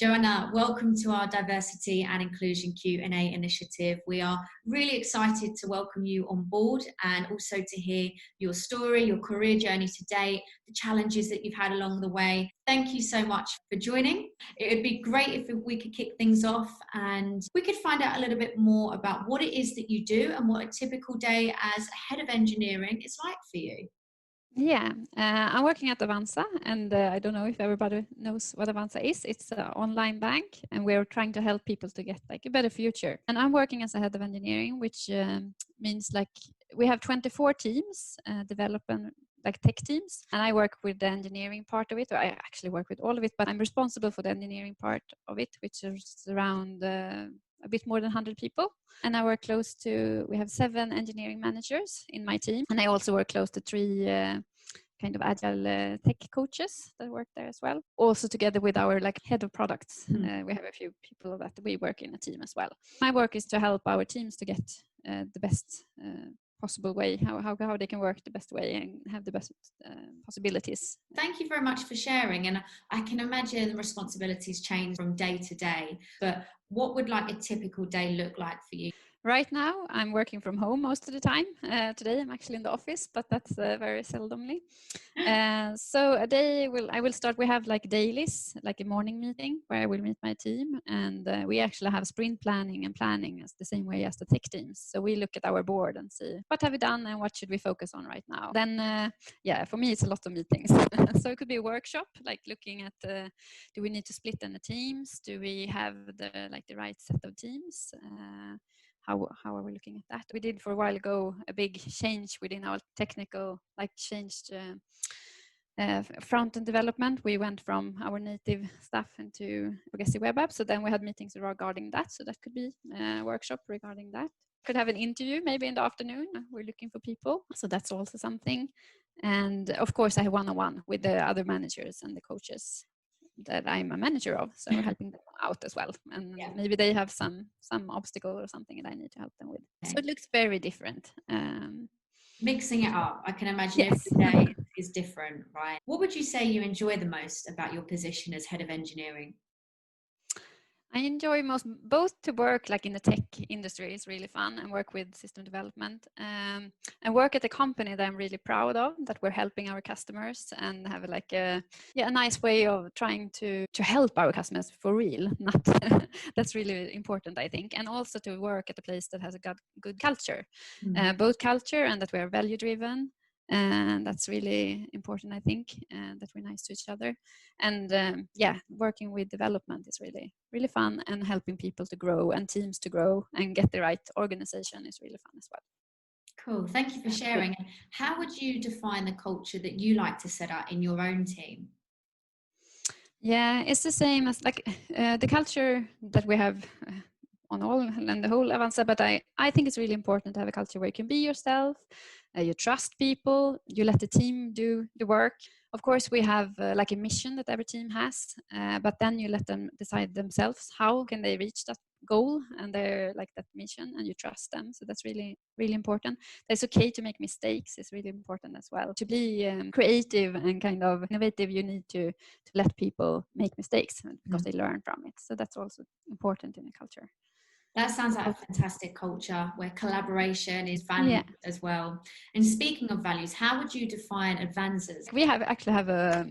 Johanna, welcome to our Diversity and Inclusion Q&A initiative. We are really excited to welcome you on board and also to hear your story, your career journey to date, the challenges that you've had along the way. Thank you so much for joining. It would be great if we could kick things off and we could find out a little bit more about what it is that you do and what a typical day as head of engineering is like for you. Yeah, I'm working at Avanza, and I don't know if everybody knows what Avanza is. It's an online bank, and we're trying to help people to get like a better future. And I'm working as a head of engineering, which means like we have 24 teams, development like tech teams, and I work with the engineering part of it. Or I actually work with all of it, but I'm responsible for the engineering part of it, which is around a bit more than 100 people. And I work close to, we have 7 engineering managers in my team. And I also work close to 3 kind of agile tech coaches that work there as well. Also together with our like head of products. We have a few people that we work in a team as well. My work is to help our teams to get the best possible way, how they can work the best way and have the best possibilities. Thank you very much for sharing. And I can imagine responsibilities change from day to day, but what would like a typical day look like for you? Right now, I'm working from home most of the time. Today, I'm actually in the office, but that's very seldomly. So a day I will start. We have like dailies, like a morning meeting where I will meet my team, and we actually have sprint planning and planning as the same way as the tech teams. So we look at our board and see what have we done and what should we focus on right now. Then, yeah, for me it's a lot of meetings. So it could be a workshop, like looking at do we need to split in the teams? Do we have the right set of teams? How are we looking at that? We did for a while ago a big change within our technical, like changed front-end development. We went from our native stuff into legacy web app. So then we had meetings regarding that. So that could be a workshop regarding that. Could have an interview maybe in the afternoon. We're looking for people. So that's also something. And of course I have one-on-one with the other managers and the coaches that I'm a manager of, so helping them out as well, and maybe they have some obstacle or something that I need to help them with. So it looks very different. Mixing it up, I can imagine yes. Every day is different, right? What would you say you enjoy the most about your position as head of engineering? I enjoy both to work like in the tech industry is really fun and work with system development, and work at a company that I'm really proud of, that we're helping our customers and have like a nice way of trying to help our customers for real. Not that's really important, I think, and also to work at a place that has a good culture, both culture and that we are value driven. And that's really important, I think, that we're nice to each other. And working with development is really, really fun, and helping people to grow and teams to grow and get the right organization is really fun as well. Cool. Thank you for sharing. How would you define the culture that you like to set up in your own team? Yeah, it's the same as like the culture that we have on all and the whole Avanza, but I think it's really important to have a culture where you can be yourself, you trust people, you let the team do the work. Of course, we have like a mission that every team has, but then you let them decide themselves how can they reach that goal and they're like that mission, and you trust them. So that's really, really important. It's okay to make mistakes is really important as well. To be creative and kind of innovative, you need to let people make mistakes because they learn from it. So that's also important in a culture. That sounds like a fantastic culture where collaboration is valued as well. And speaking of values, how would you define Avanza's? We actually have a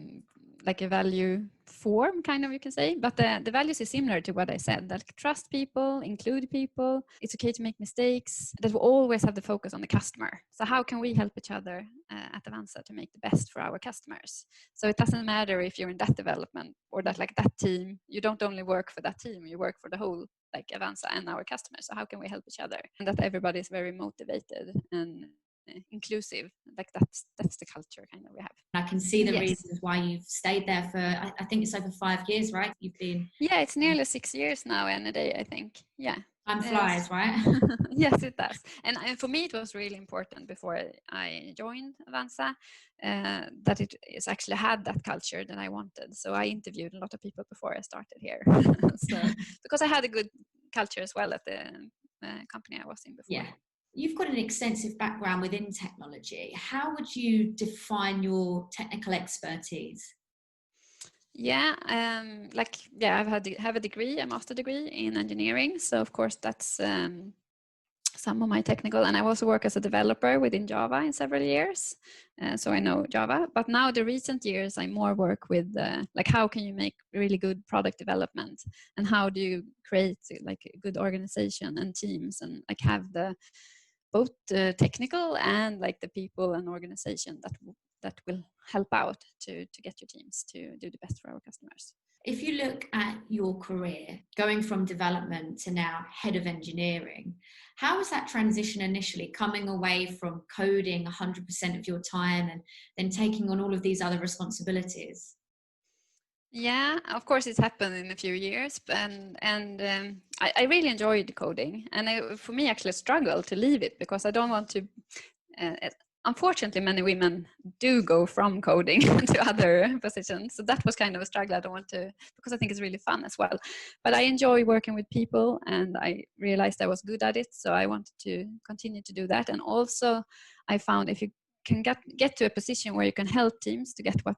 value form, kind of, you can say, but the values is similar to what I said, that trust people, include people, it's okay to make mistakes, that we always have the focus on the customer. So how can we help each other at Avanza to make the best for our customers? So it doesn't matter if you're in that development or that team, you don't only work for that team, you work for the whole Avanza and our customers. So how can we help each other? And that everybody is very motivated and inclusive, that's the culture kind of we have. I can see the reasons why you've stayed there for I think it's over 5 years, right? You've been it's nearly 6 years now and a day, I think. Time flies, right? Yes, it does. And for me it was really important before I joined Avanza that it is actually had that culture that I wanted. So I interviewed a lot of people before I started here. So because I had a good culture as well at the company I was in before. You've got an extensive background within technology. How would you define your technical expertise? Yeah, have a degree, a master degree in engineering. So of course that's some of my technical, and I also work as a developer within Java in several years. So I know Java, but now the recent years I more work with like how can you make really good product development, and how do you create like a good organization and teams, and like have the both technical and like the people and organization that will help out to get your teams to do the best for our customers. If you look at your career, going from development to now head of engineering, how was that transition initially, coming away from coding 100% of your time and then taking on all of these other responsibilities? Yeah, of course it's happened in a few years, and I really enjoyed coding, and for me actually struggle to leave it because I don't want to. Unfortunately, many women do go from coding to other positions, so that was kind of a struggle. I don't want to, because I think it's really fun as well. But I enjoy working with people, and I realized I was good at it, so I wanted to continue to do that. And also, I found if you can get to a position where you can help teams to get what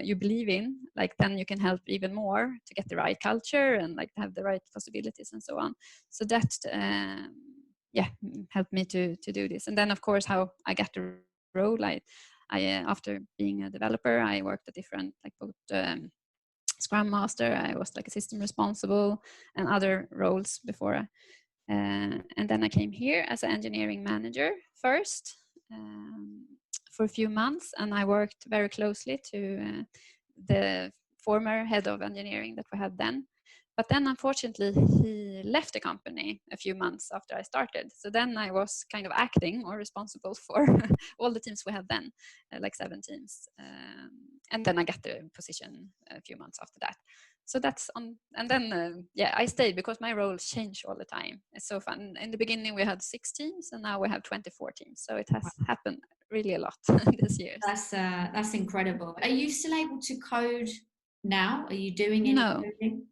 you believe in, like then you can help even more to get the right culture and like have the right possibilities and so on. So that helped me to do this. And then of course how I got the role, I after being a developer, I worked at different like both Scrum Master, I was like a system responsible and other roles before. And then I came here as an engineering manager first for a few months, and I worked very closely to the former head of engineering that we had then. But then unfortunately he left the company a few months after I started. So then I was kind of acting or responsible for all the teams we had then, like 7 teams. And then I got the position a few months after that. So that's on, and then I stayed because my roles change all the time. It's so fun. In the beginning we had 6 teams, and now we have 24 teams. So it has happened really a lot this year. That's incredible. Are you still able to code now? Are you doing any coding?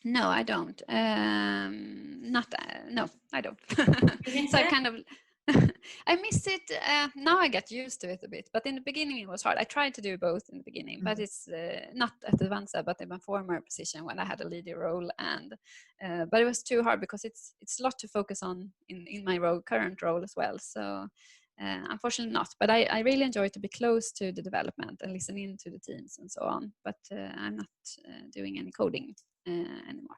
No, I don't. No, I don't. So I kind of, I miss it. Now I get used to it a bit, but in the beginning it was hard. I tried to do both in the beginning, but it's not at Avanza, but in my former position when I had a leader role, and but it was too hard because it's a lot to focus on in my current role as well. So. Unfortunately not, but I really enjoy to be close to the development and listen in to the teams and so on, but I'm not doing any coding anymore.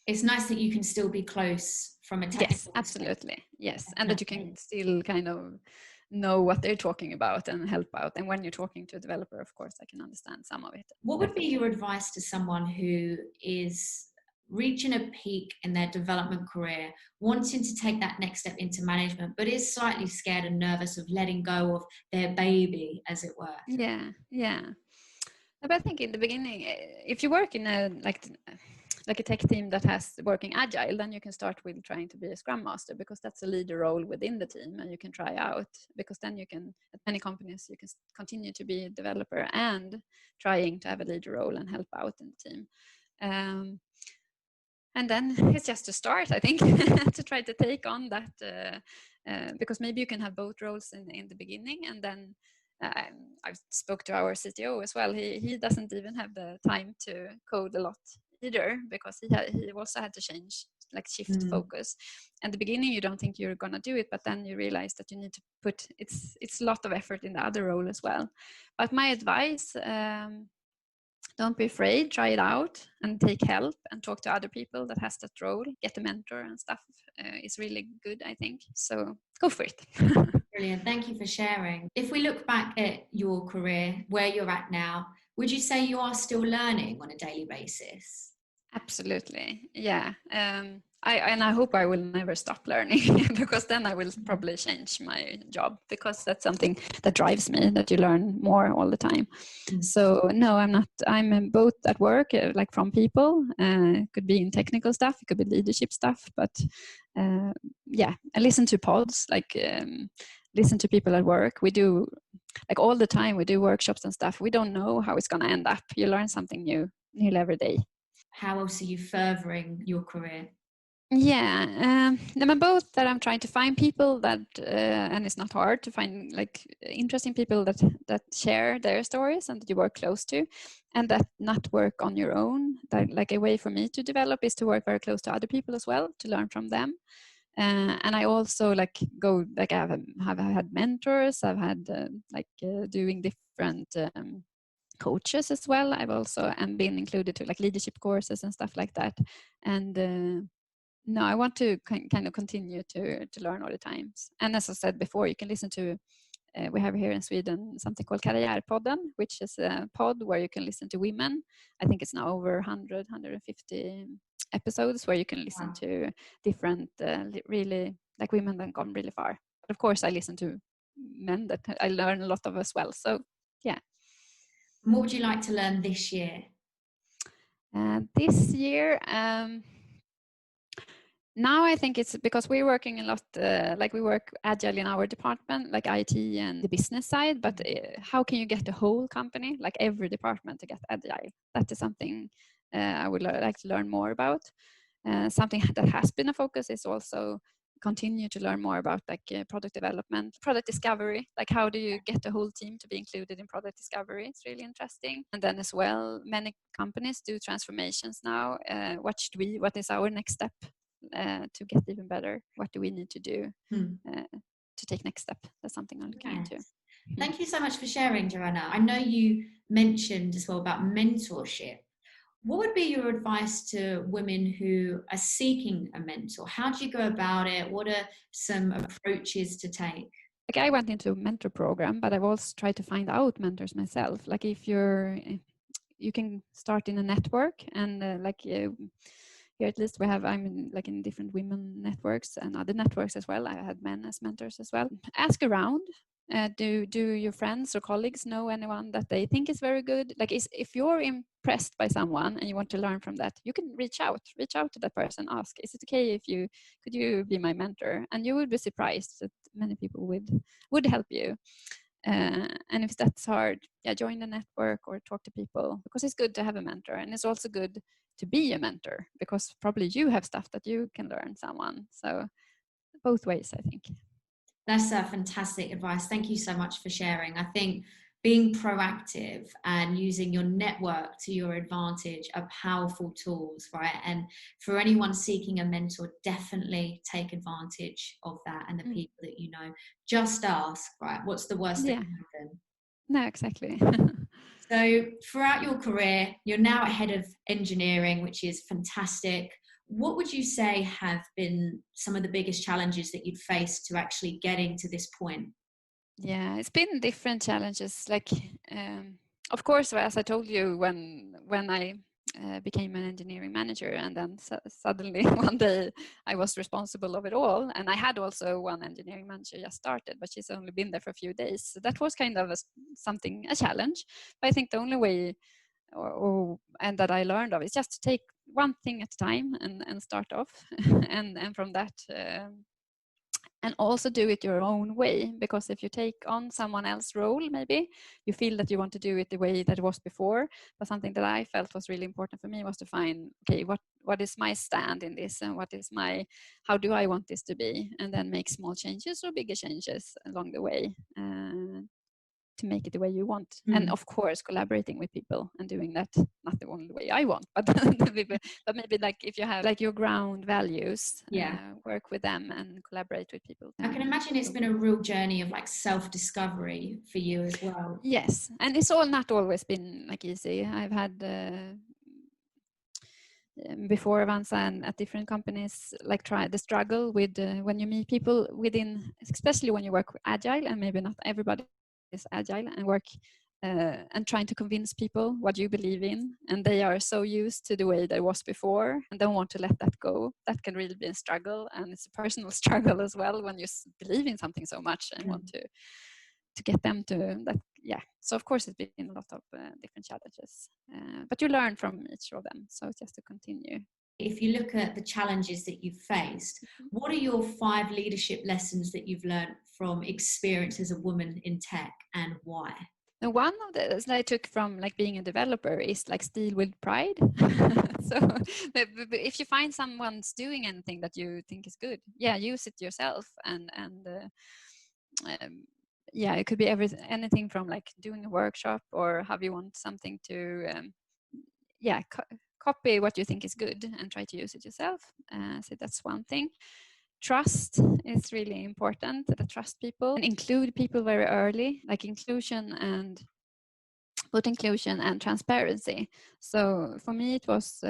It's nice that you can still be close from a technical Yes, absolutely. Yes, and that you can still kind of know what they're talking about and help out. And when you're talking to a developer, of course, I can understand some of it. What would be your advice to someone who is reaching a peak in their development career, wanting to take that next step into management, but is slightly scared and nervous of letting go of their baby, as it were? Yeah. But I think in the beginning, if you work in a like a tech team that has working agile, then you can start with trying to be a scrum master, because that's a leader role within the team, and you can try out, because then you can, at many companies, you can continue to be a developer and trying to have a leader role and help out in the team. And then it's just to start, I think, to try to take on that, because maybe you can have both roles in the beginning, and then I spoke to our CTO as well. He doesn't even have the time to code a lot either, because he also had to change, like shift focus. And the beginning you don't think you're gonna do it, but then you realize that you need to put it's a lot of effort in the other role as well. But my advice, don't be afraid, try it out and take help and talk to other people that has that role, get a mentor and stuff is really good, I think. So go for it. Brilliant. Thank you for sharing. If we look back at your career, where you're at now, would you say you are still learning on a daily basis? Absolutely. Yeah. I hope I will never stop learning because then I will probably change my job, because that's something that drives me, that you learn more all the time. So no, I'm not. I'm both at work, like from people. It could be in technical stuff, it could be leadership stuff, but I listen to pods, like listen to people at work. We do, like all the time, we do workshops and stuff. We don't know how it's going to end up. You learn something new nearly every day. How else are you furthering your career? Yeah, both that I'm trying to find people that, and it's not hard to find like interesting people that share their stories and that you work close to, and that not work on your own. That, like, a way for me to develop is to work very close to other people as well, to learn from them. And I also have had mentors. I've had doing different coaches as well. I've also been included to like leadership courses and stuff like that. And no, I want to kind of continue to learn all the times. And as I said before, you can listen to, we have here in Sweden something called Karriärpodden, which is a pod where you can listen to women. I think it's now over 100, 150 episodes where you can listen to different, really like women that gone really far. But of course, I listen to men that I learn a lot of as well. So yeah. And what would you like to learn this year? This year, now I think it's because we're working a lot, like we work agile in our department, like IT and the business side, but how can you get the whole company, like every department, to get agile? That is something I would like to learn more about. Something that has been a focus is also continue to learn more about like product development, product discovery, like how do you get the whole team to be included in product discovery? It's really interesting. And then as well, many companies do transformations now. What is our next step to get even better? What do we need to do to take next step? That's something I'm looking into. Thank you so much for sharing, Johanna. I know you mentioned as well about mentorship. What would be your advice to women who are seeking a mentor? How do you go about it? What are some approaches to take? Like, I went into a mentor program, but I've also tried to find out mentors myself. Like, if you can start in a network, and here at least I'm in different women networks and other networks as well. I had men as mentors as well. Ask around. Do your friends or colleagues know anyone that they think is very good? Like, if you're impressed by someone and you want to learn from that, you can reach out to that person. Ask, is it okay if could you be my mentor? And you would be surprised that many people would help you. And if that's hard, join the network or talk to people, because it's good to have a mentor, and it's also good to be a mentor because probably you have stuff that you can learn someone. So both ways, I think. That's a fantastic advice. Thank you so much for sharing. I think being proactive and using your network to your advantage are powerful tools, right? And for anyone seeking a mentor, definitely take advantage of that and the people that you know. Just ask, right? What's the worst that can happen? No, exactly. So throughout your career, you're now at head of engineering, which is fantastic. What would you say have been some of the biggest challenges that you'd faced to actually getting to this point? Yeah, it's been different challenges. Like, of course, as I told you, when I became an engineering manager, and then suddenly one day I was responsible of it all, and I had also one engineering manager just started, but she's only been there for a few days. So that was kind of a challenge. But I think the only way, and that I learned of, is just to take one thing at a time and start off, and from that. And also do it your own way, because if you take on someone else's role, maybe you feel that you want to do it the way that it was before. But something that I felt was really important for me was to find, okay, what is my stand in this, and how do I want this to be, and then make small changes or bigger changes along the way to make it the way you want. And of course, collaborating with people and doing that, not the only way I want, but maybe like if you have like your ground values, work with them and collaborate with people. I can imagine it's been a real journey of like self-discovery for you as well. Yes, and it's not always been like easy. I've had before Avanza and at different companies, like try the struggle with when you meet people within, especially when you work agile, and maybe not everybody is agile, and work and trying to convince people what you believe in, and they are so used to the way that it was before and don't want to let that go. That can really be a struggle, and it's a personal struggle as well when you believe in something so much and want to get them to that. So of course it's been a lot of different challenges, but you learn from each of them, so it's just to continue. If you look at the challenges that you've faced, what are your 5 leadership lessons that you've learned from experience as a woman in tech, and why? And one of the that I took from like being a developer is like steal with pride. So if you find someone's doing anything that you think is good, yeah, use it yourself. And yeah, it could be anything from like doing a workshop, or how you want something to yeah, copy what you think is good and try to use it yourself. So that's one thing. Trust is really important, to trust people and include people very early, like inclusion and both inclusion and transparency. So for me, it was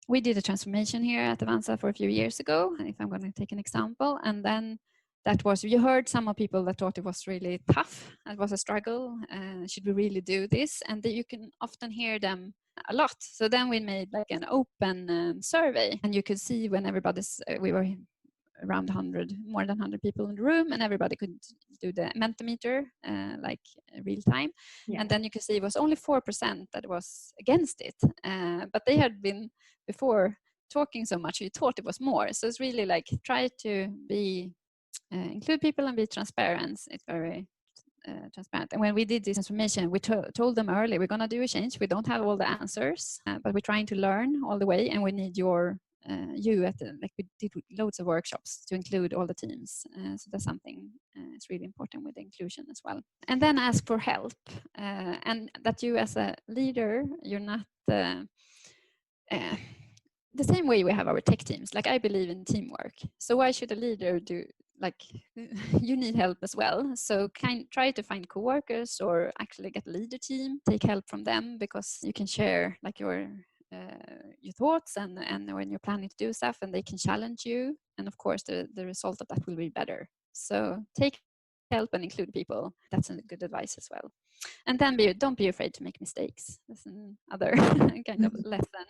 we did a transformation here at Avanza for a few years ago, if I'm going to take an example. And then that was, you heard some of people that thought it was really tough. It was a struggle. Should we really do this? And you can often hear them a lot. So then we made like an open survey, and you could see when everybody's, we were around 100, more than 100 people in the room, and everybody could do the Mentimeter like real time. Yeah. And then you could see it was only 4% that was against it, but they had been before talking so much, you thought it was more. So it's really like try to be include people and be transparent. It's very transparent. And when we did this transformation, we told them early, we're going to do a change. We don't have all the answers, but we're trying to learn all the way, and we need your you at the, like we did loads of workshops to include all the teams. So that's something it's really important with the inclusion as well. And then ask for help, and that you as a leader, you're not the same way we have our tech teams. Like I believe in teamwork. So why should a leader do, like you need help as well. So try to find coworkers or actually get a leader team, take help from them, because you can share like your thoughts and when you're planning to do stuff, and they can challenge you. And of course the result of that will be better. So take help and include people. That's a good advice as well. And then don't be afraid to make mistakes. That's another kind of lesson.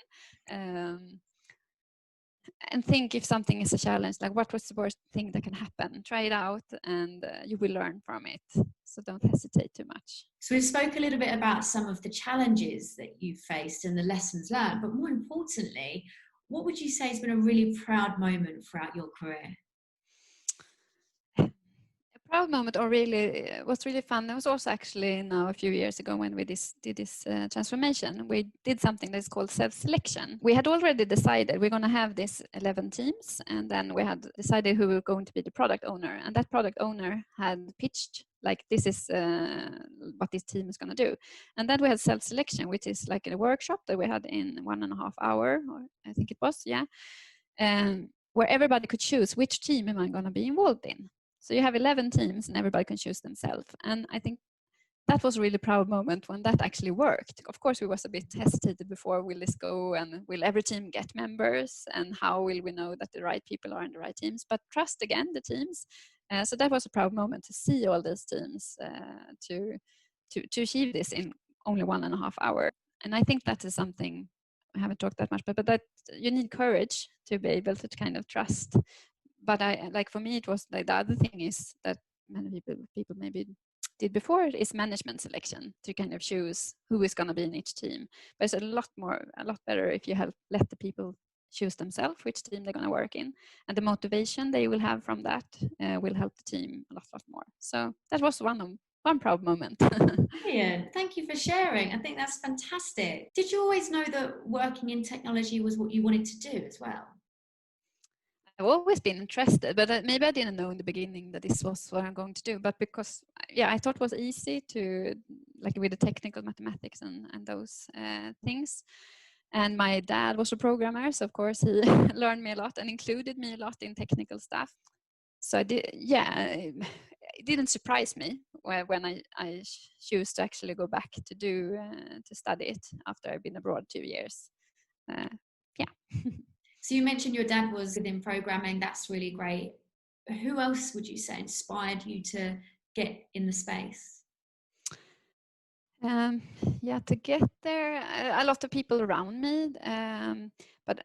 And think if something is a challenge, like what was the worst thing that can happen? Try it out, and you will learn from it. So don't hesitate too much. So we've spoke a little bit about some of the challenges that you've faced and the lessons learned, but more importantly, what would you say has been a really proud moment throughout your career? Proud moment, or really was really fun. It was also actually now a few years ago when we did this transformation. We did something that's called self-selection. We had already decided we're going to have this 11 teams, and then we had decided who were going to be the product owner, and that product owner had pitched like this is what this team is going to do. And then we had self-selection, which is like a workshop that we had in 1.5 hours, or I think it was, yeah, where everybody could choose which team am I going to be involved in. So you have 11 teams and everybody can choose themselves. And I think that was a really proud moment when that actually worked. Of course, we was a bit hesitated before, will this go and will every team get members? And how will we know that the right people are in the right teams? But trust again the teams. So that was a proud moment to see all these teams to achieve this in only 1.5 hours. And I think that is something I haven't talked that much, but that you need courage to be able to kind of trust. But I like, for me it was like, the other thing is that many people maybe did before is management selection, to kind of choose who is going to be in each team. But it's a lot better if you let the people choose themselves which team they're going to work in, and the motivation they will have from that will help the team a lot more. So that was one proud moment. Brilliant. Thank you for sharing. I think that's fantastic. Did you always know that working in technology was what you wanted to do as well? I've always been interested, but maybe I didn't know in the beginning that this was what I'm going to do. But because, yeah, I thought it was easy to, like with the technical mathematics and those things. And my dad was a programmer, so of course he learned me a lot and included me a lot in technical stuff. So I did, yeah, it didn't surprise me when I chose to actually go back to study it after I've been abroad 2 years. Yeah. So you mentioned your dad was within programming. That's really great. Who else would you say inspired you to get in the space? Yeah, to get there, a lot of people around me, but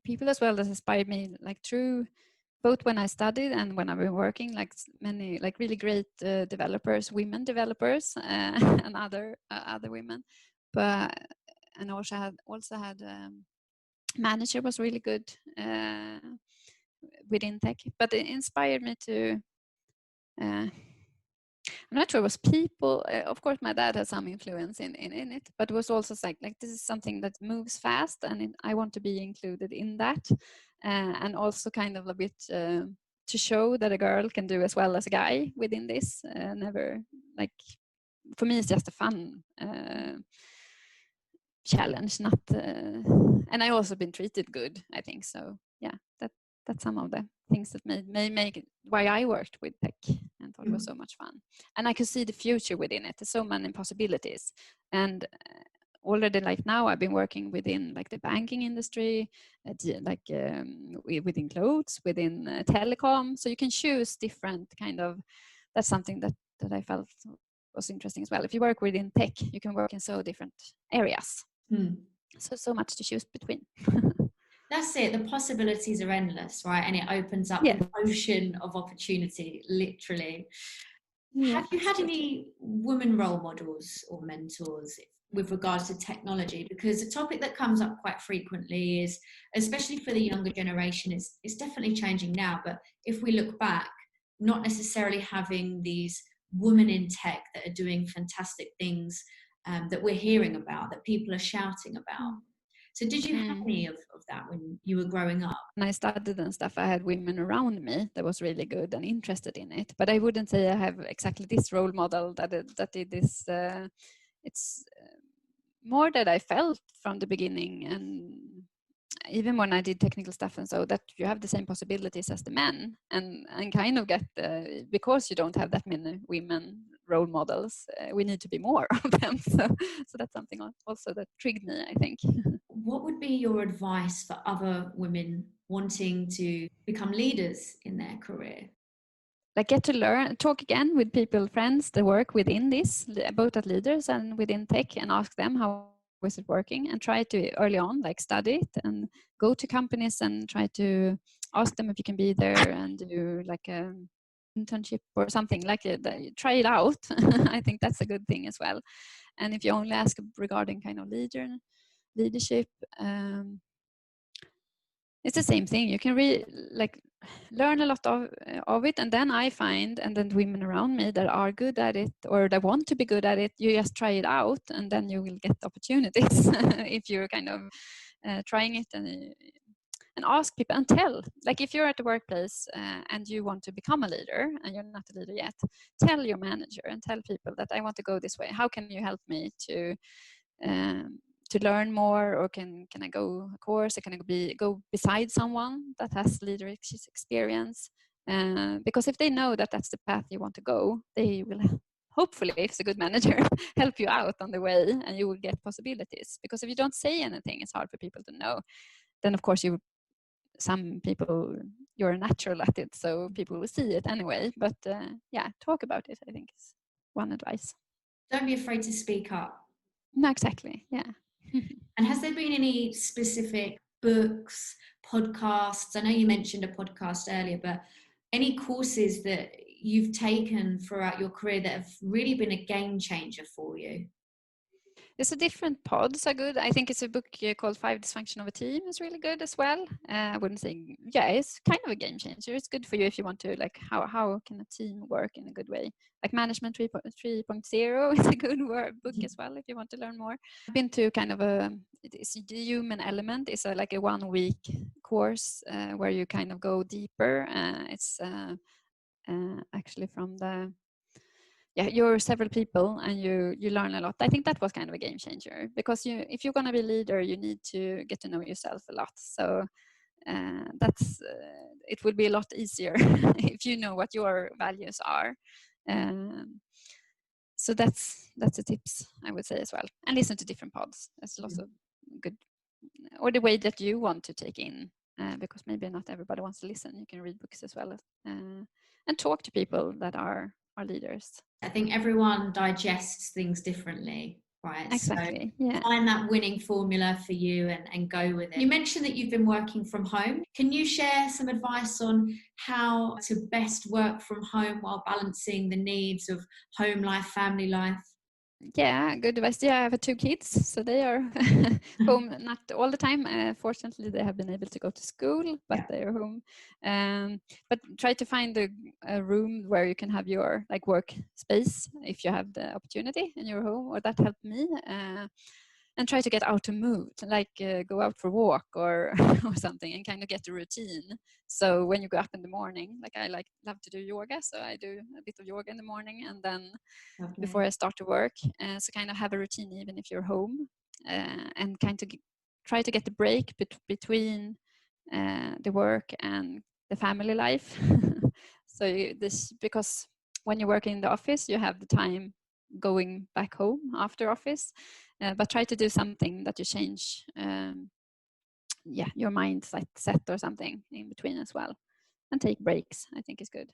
people as well that inspired me, like through both when I studied and when I've been working, like many like really great developers, women developers, and other women. But and also had manager was really good within tech, but it inspired me to I'm not sure it was people. Of course, my dad had some influence in it, but it was also like this is something that moves fast, and I want to be included in that, and also kind of a bit to show that a girl can do as well as a guy within this. Never like for me, it's just a fun challenge, not. And I also been treated good, I think so. Yeah, that's some of the things that may make it why I worked with tech and thought it was so much fun. And I could see the future within it. There's so many possibilities. And already like now I've been working within like the banking industry, within clothes, within telecom. So you can choose different kind of, that's something that I felt was interesting as well. If you work within tech, you can work in so different areas. So much to choose between. That's it. The possibilities are endless, right? And it opens up an ocean of opportunity, literally. Yeah, Have you had any women role models or mentors with regards to technology? Because a topic that comes up quite frequently is, especially for the younger generation, it's definitely changing now. But if we look back, not necessarily having these women in tech that are doing fantastic things that we're hearing about, that people are shouting about. So did you have any of that when you were growing up? When I studied and stuff, I had women around me that was really good and interested in it. But I wouldn't say I have exactly this role model that did this. It's more that I felt from the beginning, and even when I did technical stuff and so, that you have the same possibilities as the men, and kind of get because you don't have that many women role models, we need to be more of them. So that's something also that triggered me, I think. What would be your advice for other women wanting to become leaders in their career? Like get to learn, talk again with people, friends that work within this, both as leaders and within tech, and ask them how is it working, and try to early on like study it and go to companies and try to ask them if you can be there and do like a internship or something like it. Try it out. I think that's a good thing as well. And if you only ask regarding kind of leadership, it's the same thing. You can like learn a lot of it, and then I find, and then women around me that are good at it or that want to be good at it, you just try it out, and then you will get opportunities if you're kind of trying it and ask people and tell. Like if you're at the workplace and you want to become a leader and you're not a leader yet, tell your manager and tell people that I want to go this way. How can you help me to learn more, or can I go a course, or can I go beside someone that has leadership experience, because if they know that that's the path you want to go, they will hopefully, if it's a good manager, help you out on the way, and you will get possibilities. Because if you don't say anything, it's hard for people to know. Then of course some people, you're natural at it, so people will see it anyway. But yeah, talk about it, I think, is one advice. Don't be afraid to speak up. No, exactly. Yeah. And has there been any specific books, podcasts? I know you mentioned a podcast earlier, but any courses that you've taken throughout your career that have really been a game changer for you? There's a different pods are good. I think it's a book called Five Dysfunction of a Team is really good as well. I wouldn't say, yeah, it's kind of a game changer. It's good for you if you want to, like, how can a team work in a good way? Like Management 3.0 is a good book as well if you want to learn more. I've been to kind of it's the Human Element. It's like a 1 week course where you kind of go deeper. It's actually from the you're several people and you learn a lot. I think that was kind of a game changer, because if you're going to be a leader, you need to get to know yourself a lot. So that's it will be a lot easier if you know what your values are. So that's the tips I would say as well. And listen to different pods. There's lots of good, or the way that you want to take in, because maybe not everybody wants to listen. You can read books as well, and talk to people that are leaders. I think everyone digests things differently, right? Exactly. So Yeah. find that winning formula for you and go with it. You mentioned that you've been working from home. Can you share some advice on how to best work from home while balancing the needs of home life, family life? Yeah, good advice. Yeah, I have 2 kids, so they are home not all the time. Fortunately, they have been able to go to school, but Yeah. they're home. But try to find a room where you can have your like work space if you have the opportunity in your home, or that helped me. And try to get out to move, to like go out for a walk or or something, and kind of get a routine. So when you go up in the morning, like I love to do yoga, so I do a bit of yoga in the morning, and then before Lovely. I start to work. So kind of have a routine even if you're home, and kind of try to get the break between the work and the family life. So this, because when you work in the office, you have the time going back home after office, but try to do something that you change, yeah, your mindset set or something in between as well, and take breaks. I think is good.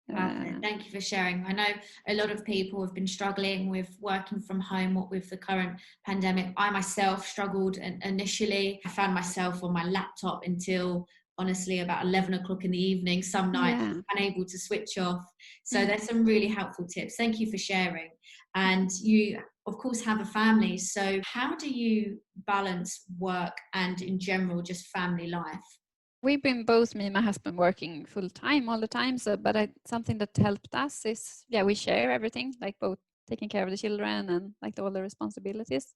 Perfect. Thank you for sharing. I know a lot of people have been struggling with working from home, what with the current pandemic. I myself struggled initially. I found myself on my laptop until honestly about 11 o'clock in the evening, some nights Yeah. unable to switch off. So Mm. there's some really helpful tips. Thank you for sharing. And you, of course, have a family. So how do you balance work and in general just family life? We've been both, me and my husband, working full time all the time. So, but something that helped us is, yeah, we share everything, like both taking care of the children and like all the responsibilities.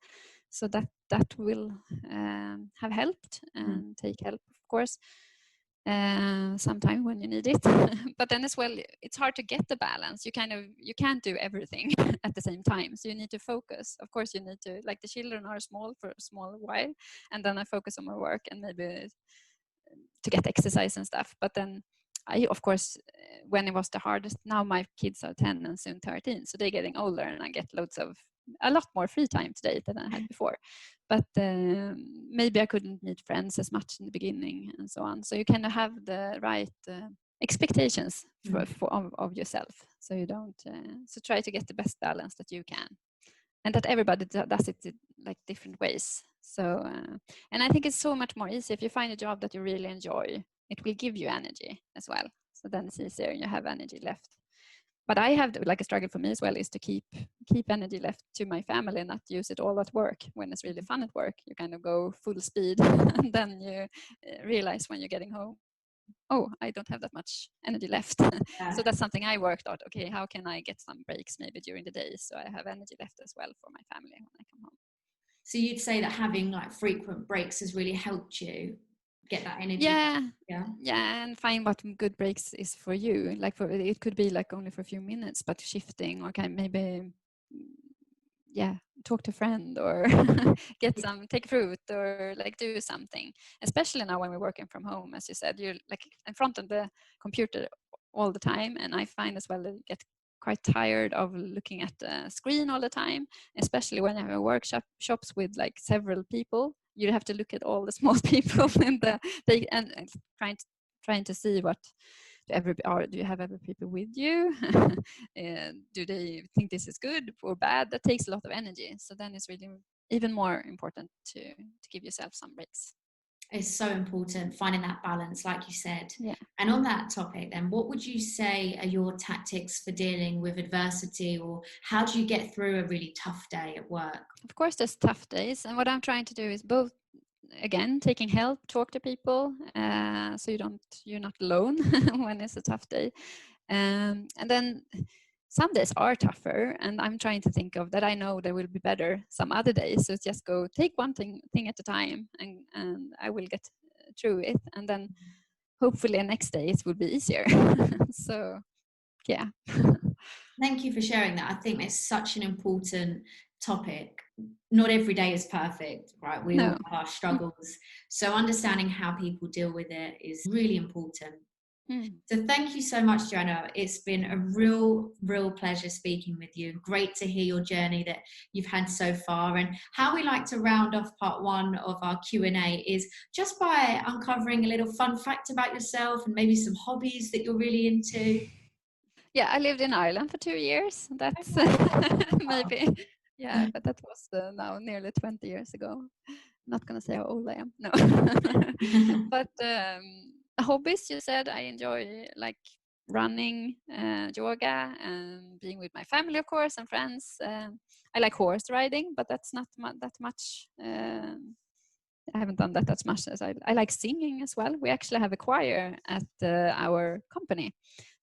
So that will have helped Mm. and take help, of course, sometime when you need it. But then as well, it's hard to get the balance. You can't do everything at the same time. So you need to focus. Of course, you need to, like the children are small for a small while, and then I focus on my work and maybe to get exercise and stuff. But then I, of course, when it was the hardest, now my kids are 10 and soon 13, so they're getting older, and I get a lot more free time today than I had before. But maybe I couldn't meet friends as much in the beginning and so on. So you kind of have the right expectations of yourself, so you don't. So try to get the best balance that you can, and that everybody does it in, like different ways. So and I think it's so much more easy if you find a job that you really enjoy. It will give you energy as well, so then it's easier and you have energy left. But I have like a struggle for me as well is to keep energy left to my family and not use it all at work. When it's really fun at work, you kind of go full speed and then you realize when you're getting home, oh, I don't have that much energy left. So Yeah. that's something I worked out. Okay, how can I get some breaks maybe during the day so I have energy left as well for my family when I come home. So you'd say that having like frequent breaks has really helped you get that energy back. Yeah, Yeah. yeah, and find what good breaks is for you. Like for it could be like only for a few minutes, but shifting or kind maybe, yeah, talk to a friend or take fruit or like do something. Especially now when we're working from home, as you said, you're like in front of the computer all the time, and I find as well that you get quite tired of looking at the screen all the time, especially when you have workshops with like several people. You have to look at all the small people in the and trying to see what do you have other people with you? Do they think this is good or bad? That takes a lot of energy. So then it's really even more important to give yourself some breaks. It's so important finding that balance, like you said. Yeah. And on that topic, then, what would you say are your tactics for dealing with adversity, or how do you get through a really tough day at work? Of course, there's tough days, and what I'm trying to do is both, again, taking help, talk to people, so you're not alone when it's a tough day. And then some days are tougher, and I'm trying to think of that. I know there will be better some other days. So just go take one thing at a time, and I will get through it. And then hopefully next day it will be easier. So yeah. Thank you for sharing that. I think it's such an important topic. Not every day is perfect, right? We all No. have our Mm. struggles. So understanding how people deal with it is really important. Mm. So thank you so much, Joanna. It's been a real pleasure speaking with you. Great to hear your journey that you've had so far. And how we like to round off part one of our Q&A is just by uncovering a little fun fact about yourself and maybe some hobbies that you're really into. Yeah, I lived in Ireland for 2 years. That's Okay. maybe, yeah, but that was now nearly 20 years ago. Not gonna say how old I am. No. But hobbies, you said I enjoy like running, yoga, and being with my family, of course, and friends. I like horse riding, but that's not that much. I haven't done that as much as I like singing as well. We actually have a choir at our company,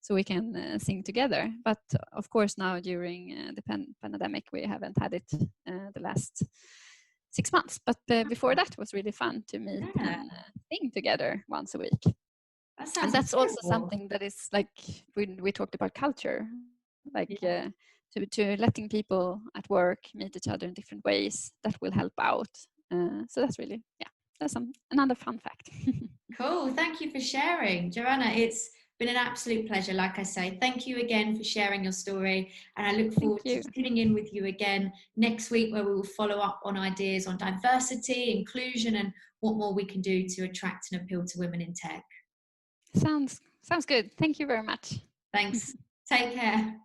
so we can sing together. But of course, now during the pandemic, we haven't had it the last 6 months. But before that was really fun to meet Yeah, and sing together once a week. that And sounds that's also incredible. something that is like we talked about culture, like Yeah. to letting people at work meet each other in different ways that will help out. So that's really, yeah, that's another fun fact. Cool. Thank you for sharing, Johanna. It's been an absolute pleasure. Like I say, thank you again for sharing your story. And I look Thank forward to you. tuning in with you again next week, where we will follow up on ideas on diversity, inclusion, and what more we can do to attract and appeal to women in tech. Sounds good. Thank you very much. Thanks. Take care.